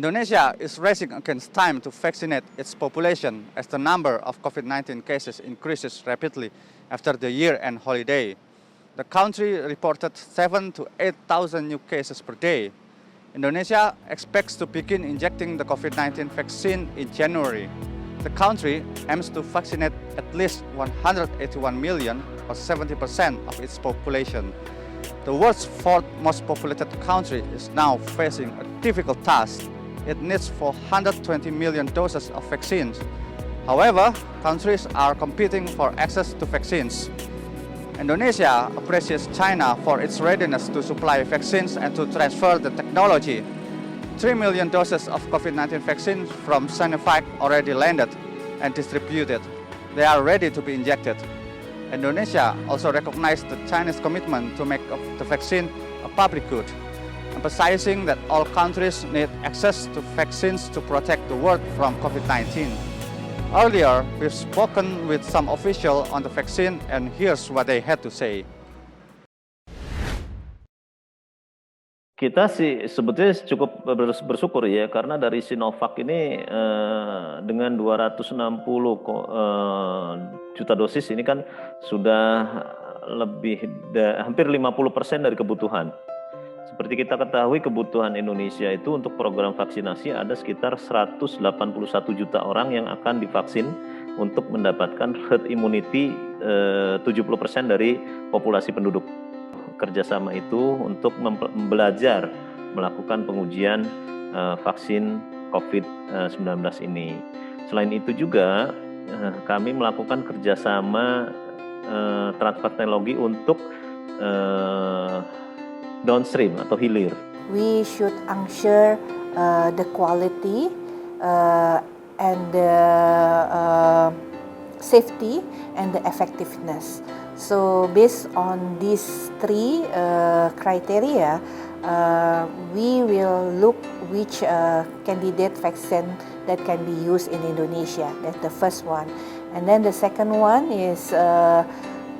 Indonesia is racing against time to vaccinate its population as the number of COVID-19 cases increases rapidly after the year-end holiday. The country reported 7,000 to 8,000 new cases per day. Indonesia expects to begin injecting the COVID-19 vaccine in January. The country aims to vaccinate at least 181 million, or 70% of its population. The world's fourth most populated country is now facing a difficult task. It needs 420 million doses of vaccines. However, countries are competing for access to vaccines. Indonesia appreciates China for its readiness to supply vaccines and to transfer the technology. 3 million doses of COVID-19 vaccine from Sinovac already landed and distributed. They are ready to be injected. Indonesia also recognized the Chinese commitment to make the vaccine a public good, emphasizing that all countries need access to vaccines to protect the world from COVID-19. Earlier, we've spoken with some officials on the vaccine, and here's what they had to say. Kita sih sebetulnya cukup bersyukur ya, karena dari Sinovac ini dengan 260 juta dosis ini kan sudah hampir 50% dari kebutuhan. Seperti kita ketahui, kebutuhan Indonesia itu untuk program vaksinasi ada sekitar 181 juta orang yang akan divaksin untuk mendapatkan herd immunity 70% dari populasi penduduk. Kerjasama itu untuk belajar melakukan pengujian vaksin COVID-19 ini. Selain itu juga kami melakukan kerjasama transfer teknologi untuk downstream atau hilir. We should ensure the quality and the safety and the effectiveness. So based on these three criteria, we will look which candidate vaccine that can be used in Indonesia. That's the first one. And then the second one is,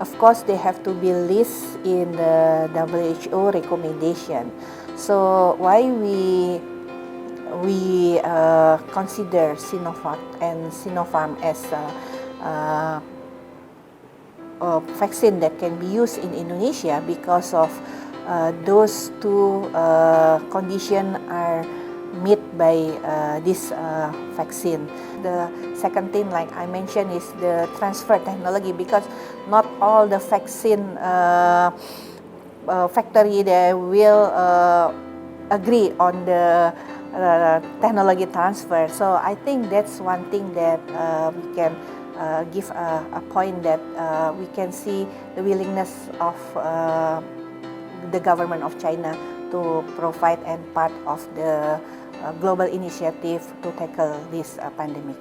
of course, they have to be listed in the WHO recommendation. So why we consider Sinovac and Sinopharm as vaccine that can be used in Indonesia because of those two conditions are met by this vaccine. The second thing, like I mentioned, is the transfer technology, because not all the vaccine factory they will agree on the technology transfer. So I think that's one thing that we can give a point that we can see the willingness of the government of China to provide and part of the global initiative to tackle this pandemic.